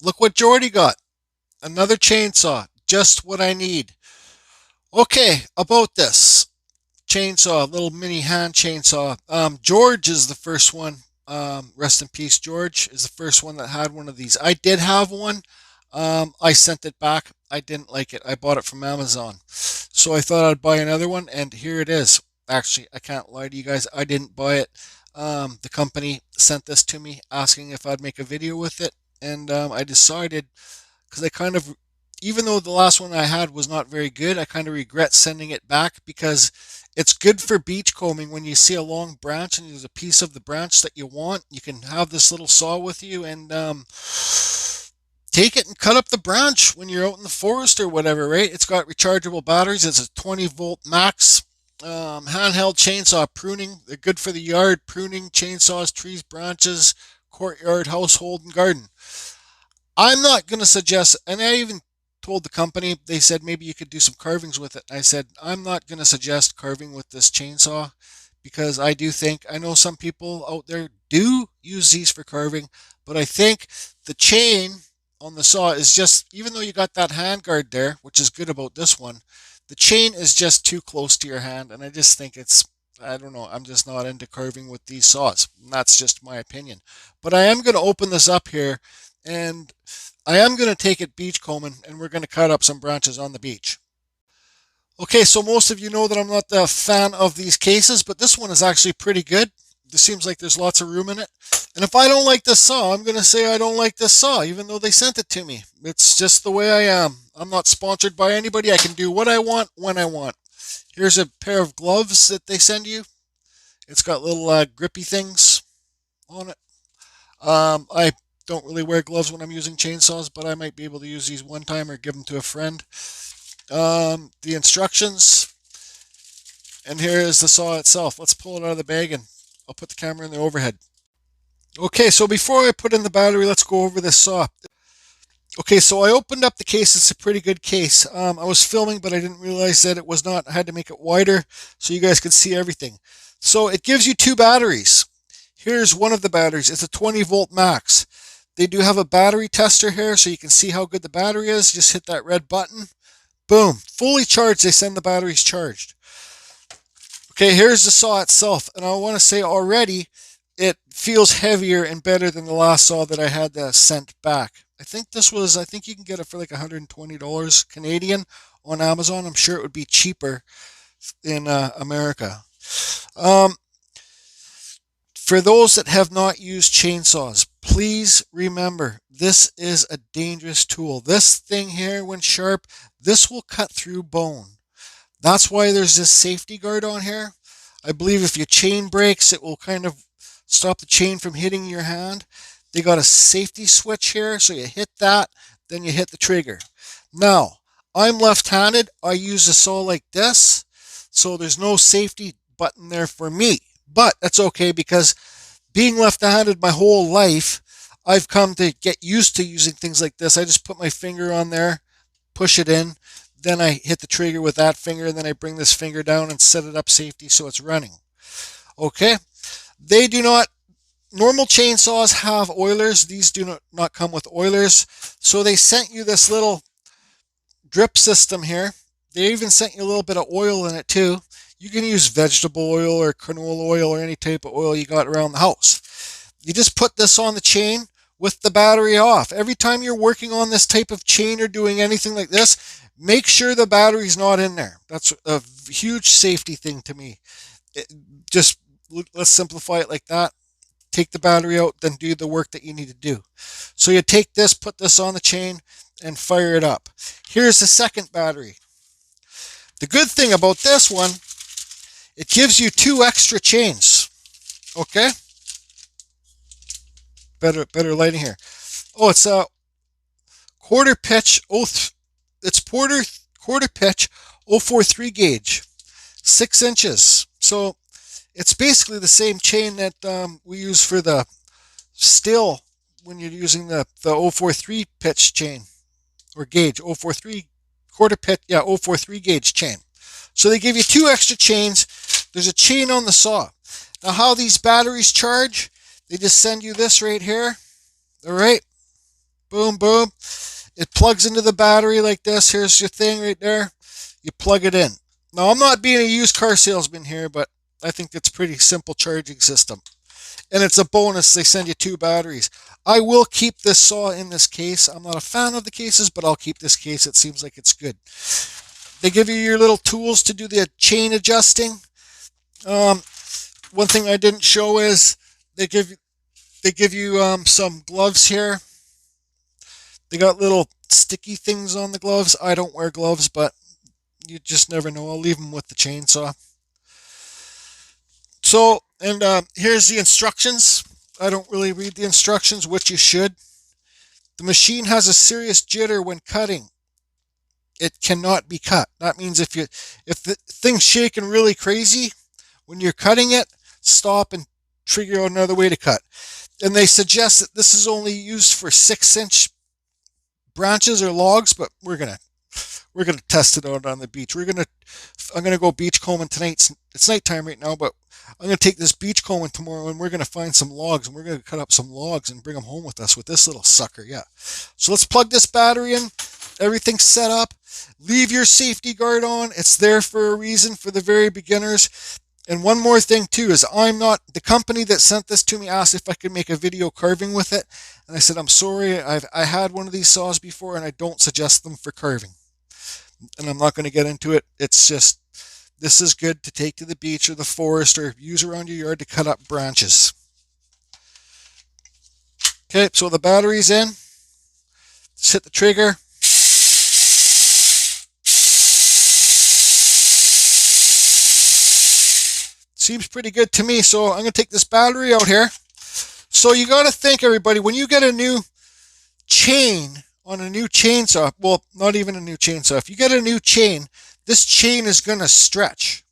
Look what Jordy got. Another chainsaw. Just what I need. Okay, about this chainsaw, little mini hand chainsaw. George is the first one. Rest in peace, George is the first one that had one of these. I did have one. I sent it back. I didn't like it. I bought it from Amazon. So I thought I'd buy another one, and here it is. Actually, I can't lie to you guys. I didn't buy it. The company sent this to me asking if I'd make a video with it, and I decided because I kind of, even though the last one I had was not very good, I kind of regret sending it back because it's good for beach combing when you see a long branch and there's a piece of the branch that you want. You can have this little saw with you and take it and cut up the branch when you're out in the forest or whatever, right? It's got rechargeable batteries. It's a 20-volt max handheld chainsaw pruning. They're good for the yard, pruning, chainsaws, trees, branches, courtyard, household, and garden. I'm not going to suggest, and I even told the company, they said maybe you could do some carvings with it. I said, I'm not going to suggest carving with this chainsaw because I do think, I know some people out there do use these for carving, but I think the chain on the saw is just, even though you got that hand guard there, which is good about this one, the chain is just too close to your hand. And I just think it's, I don't know, I'm just not into carving with these saws. And that's just my opinion. But I am going to open this up here and I am going to take it beach combing and we're going to cut up some branches on the beach. Okay, so most of you know that I'm not a fan of these cases, but this one is actually pretty good. It seems like there's lots of room in it. And if I don't like this saw, I'm going to say I don't like this saw, even though they sent it to me. It's just the way I am. I'm not sponsored by anybody. I can do what I want when I want. Here's a pair of gloves that they send you. It's got little grippy things on it. I don't really wear gloves when I'm using chainsaws, but I might be able to use these one time or give them to a friend. The instructions, and here is the saw itself. Let's pull it out of the bag and I'll put the camera in the overhead. Okay, so before I put in the battery, let's go over this saw. Okay, so I opened up the case. It's a pretty good case. I was filming, but I didn't realize that it was not. I had to make it wider so you guys could see everything. So it gives you two batteries. Here's one of the batteries. It's a 20-volt max. They do have a battery tester here so you can see how good the battery is. Just hit that red button. Boom. Fully charged. They send the batteries charged. Okay, here's the saw itself. And I want to say already, it feels heavier and better than the last saw that I had sent back. I think you can get it for like $120 Canadian on Amazon. I'm sure it would be cheaper in America. Um, for those that have not used chainsaws, please remember this is a dangerous tool. This thing here, when sharp, this will cut through bone. That's why there's this safety guard on here. I believe if your chain breaks, it will kind of stop the chain from hitting your hand. They got a safety switch here, so you hit that, then you hit the trigger. Now, I'm left-handed. I use a saw like this, so there's no safety button there for me. But that's okay because being left-handed my whole life, I've come to get used to using things like this. I just put my finger on there, push it in, then I hit the trigger with that finger, and then I bring this finger down and set it up safety so it's running. Okay? They do not, normal chainsaws have oilers. These do not come with oilers. So they sent you this little drip system here. They even sent you a little bit of oil in it too. You can use vegetable oil or canola oil or any type of oil you got around the house. You just put this on the chain with the battery off. Every time you're working on this type of chain or doing anything like this, make sure the battery's not in there. That's a huge safety thing to me. Just let's simplify it like that. Take the battery out, then do the work that you need to do. So you take this, put this on the chain, and fire it up. Here's the second battery. The good thing about this one, it gives you two extra chains. Okay? Better lighting here. Oh, it's a quarter pitch. It's quarter pitch 043 gauge, 6 inches. So it's basically the same chain that we use for the still when you're using the 043 pitch chain or gauge. 043 quarter pitch, yeah, 043 gauge chain. So they give you two extra chains. There's a chain on the saw. Now how these batteries charge, they just send you this right here. All right. Boom, boom. plugs into the battery like this. Here's your thing right there. You plug it in. Now, I'm not being a used car salesman here, but I think it's a pretty simple charging system. And it's a bonus. They send you 2 batteries. I will keep this saw in this case. I'm not a fan of the cases, but I'll keep this case. It seems like it's good. They give you your little tools to do the chain adjusting. One thing I didn't show is they give you some gloves here. They got little sticky things on the gloves. I don't wear gloves, but you just never know. I'll leave them with the chainsaw. So, and here's the instructions. I don't really read the instructions, which you should. The machine has a serious jitter when cutting. It cannot be cut. That means if the thing's shaking really crazy when you're cutting it, stop and figure out another way to cut. And they suggest that this is only used for 6-inch branches or logs, but we're gonna test it out on the beach. I'm gonna go beach combing tonight. It's nighttime right now, but I'm gonna take this beach combing tomorrow, and we're gonna find some logs, and we're gonna cut up some logs and bring them home with us with this little sucker. Yeah. So let's plug this battery in. Everything's set up. Leave your safety guard on. It's there for a reason for the very beginners. And one more thing too is the company that sent this to me asked if I could make a video carving with it. And I said, I'm sorry, I had one of these saws before and I don't suggest them for carving. And I'm not going to get into it. It's just, this is good to take to the beach or the forest or use around your yard to cut up branches. Okay, so the battery's in. Just hit the trigger. Seems pretty good to me, so I'm going to take this battery out here. So you got to think, everybody, when you get a new chain on a new chainsaw, well, not even a new chainsaw, if you get a new chain, this chain is going to stretch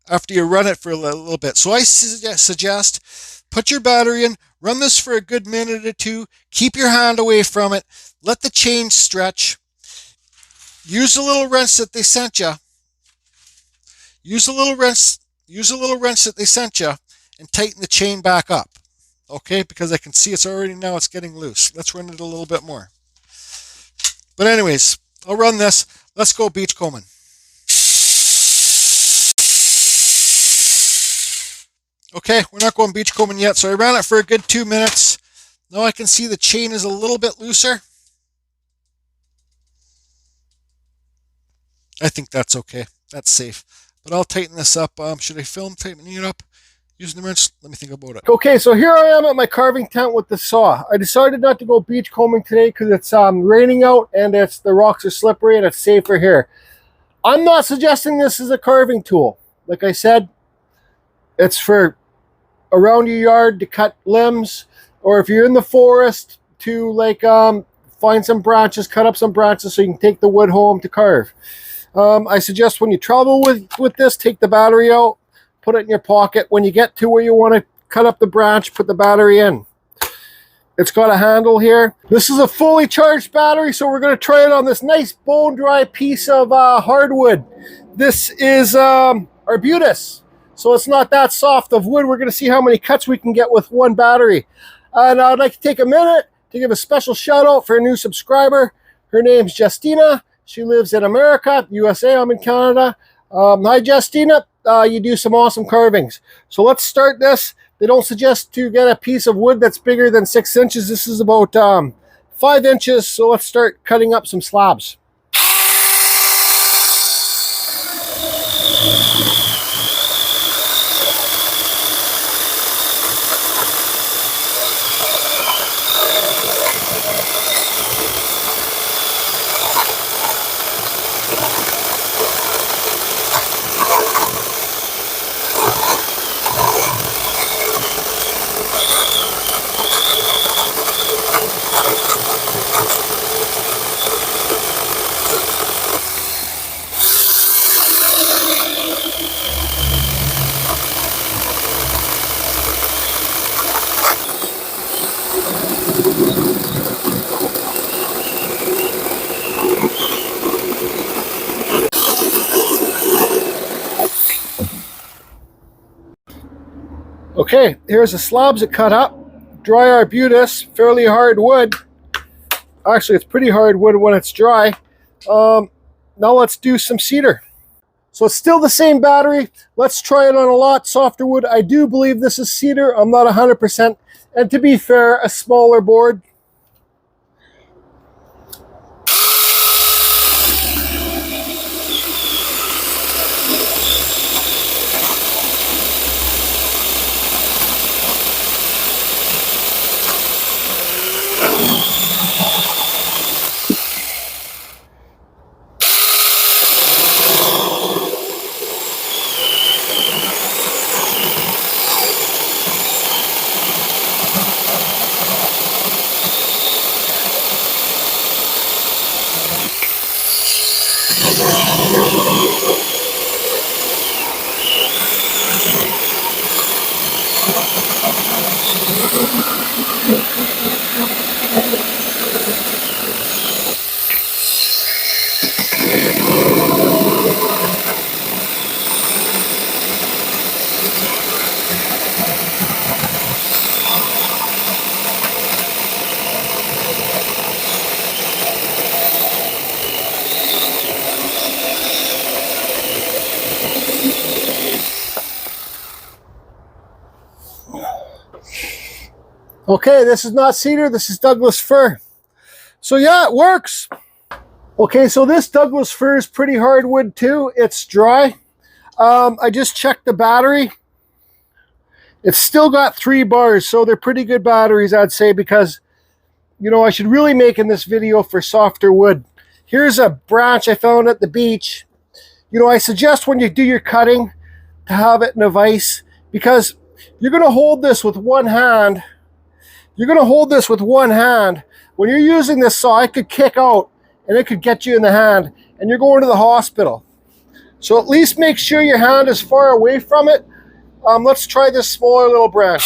after you run it for a little bit. So I suggest put your battery in, run this for a good minute or 2, keep your hand away from it, let the chain stretch, use the little wrench that they sent you, use a little wrench that they sent you and tighten the chain back up. Okay, because I can see it's getting loose. Let's run it a little bit more. But anyways, I'll run this. Let's go beach combing. Okay, we're not going beach combing yet, so I ran it for a good 2 minutes. Now I can see the chain is a little bit looser. I think that's okay. That's safe. But I'll tighten this up. Should I film tightening it up using the wrench? Let me think about it. Okay, so here I am at my carving tent with the saw. I decided not to go beach combing today because it's raining out and the rocks are slippery and it's safer here. I'm not suggesting this is a carving tool. Like I said, it's for around your yard to cut limbs, or if you're in the forest to find some branches, cut up some branches so you can take the wood home to carve. I suggest when you travel with this, take the battery out, put it in your pocket. When you get to where you want to cut up the branch, put the battery in. It's got a handle here. This is a fully charged battery, so we're going to try it on this nice bone-dry piece of hardwood. This is arbutus, so it's not that soft of wood. We're going to see how many cuts we can get with one battery. And I'd like to take a minute to give a special shout-out for a new subscriber. Her name's Justina. She lives in America, USA. I'm in Canada. Hi, Justina. You do some awesome carvings. So let's start this. They don't suggest to get a piece of wood that's bigger than 6 inches. This is about 5 inches. So let's start cutting up some slabs. Okay, here's the slabs that cut up. Dry arbutus, fairly hard wood. Actually, it's pretty hardwood when it's dry. Now let's do some cedar. So it's still the same battery. Let's try it on a lot softer wood. I do believe this is cedar. I'm not 100%. And to be fair, a smaller board. Okay, this is not cedar, this is Douglas fir. So yeah, it works. Okay, so this Douglas fir is pretty hardwood too. It's dry. I just checked the battery. It's still got 3 bars, so they're pretty good batteries, I'd say, because, you know, I should really make in this video for softer wood. Here's a branch I found at the beach. You know, I suggest when you do your cutting to have it in a vise, because you're going to hold this with one hand. You're going to hold this with one hand. When you're using this saw, it could kick out and it could get you in the hand and you're going to the hospital. So at least make sure your hand is far away from it. Let's try this smaller little branch.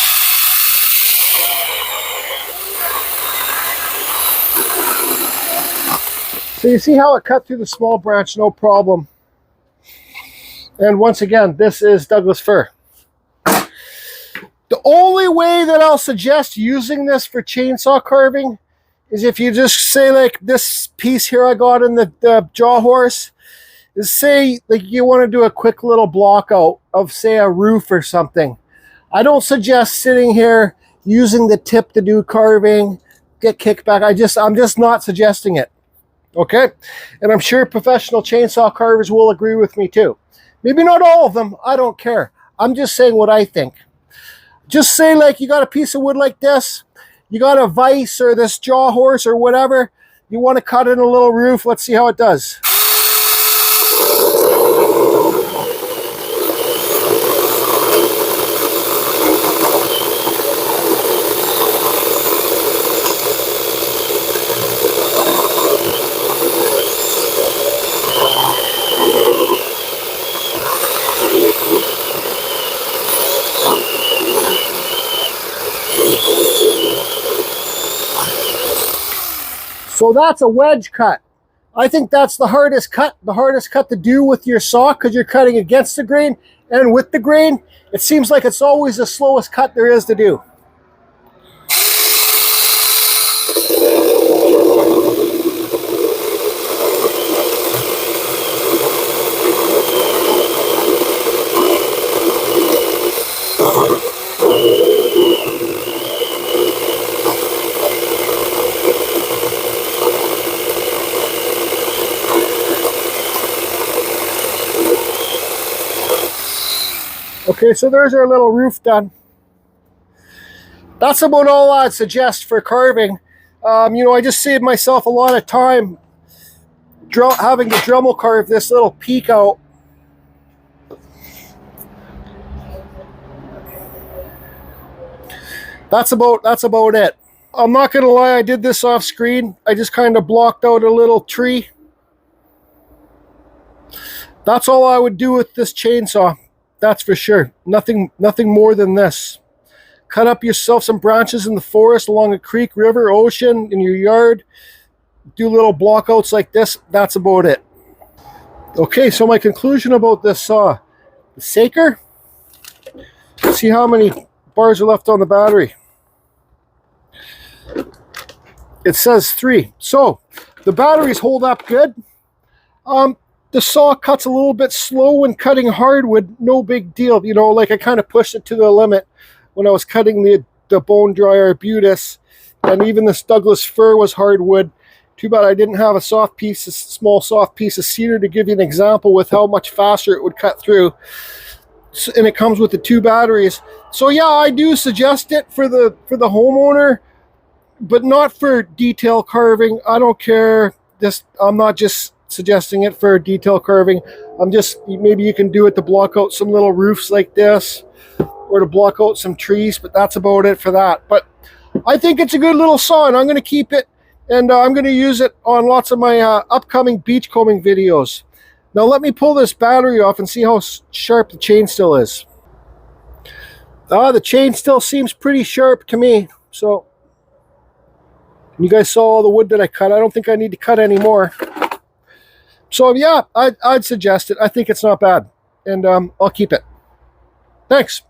So you see how it cut through the small branch, no problem. And once again, this is Douglas fir. The only way that I'll suggest using this for chainsaw carving is if you just say, like this piece here I got in the jaw horse, is say like you want to do a quick little block out of, say, a roof or something. I don't suggest sitting here using the tip to do carving, get kickback. I'm just not suggesting it. Okay? And I'm sure professional chainsaw carvers will agree with me too. Maybe not all of them, I don't care. I'm just saying what I think. Just say, like, you got a piece of wood like this, you got a vise or this jaw horse or whatever, you want to cut in a little roof, let's see how it does. So that's a wedge cut. I think that's the hardest cut to do with your saw, because you're cutting against the grain and with the grain. It seems like it's always the slowest cut there is to do. Okay, so there's our little roof done. That's about all I'd suggest for carving. You know, I just saved myself a lot of time having to Dremel carve this little peak out. That's about it. I'm not gonna lie, I did this off screen. I just kind of blocked out a little tree. That's all I would do with this chainsaw. That's for sure. Nothing more than this. Cut up yourself some branches in the forest, along a creek, river, ocean, in your yard. Do little blockouts like this. That's about it. Okay, so my conclusion about this saw. The Saker. See how many bars are left on the battery. It says 3. So the batteries hold up good. The saw cuts a little bit slow when cutting hardwood. No big deal. You know, like I kind of pushed it to the limit when I was cutting the bone dry arbutus. And even this Douglas fir was hardwood. Too bad I didn't have a small soft piece of cedar to give you an example with how much faster it would cut through. And it comes with the 2 batteries. So yeah, I do suggest it for the homeowner, but not for detail carving. I don't care. I'm not just suggesting it for detail carving. Maybe you can do it to block out some little roofs like this, or to block out some trees, but that's about it for that. But I think it's a good little saw, and I'm going to keep it, and I'm going to use it on lots of my upcoming beachcombing videos. Now let me pull this battery off and see how sharp the chain still is. The chain still seems pretty sharp to me. So you guys saw all the wood that I cut. I don't think I need to cut any more. So yeah, I'd suggest it. I think it's not bad, and I'll keep it. Thanks.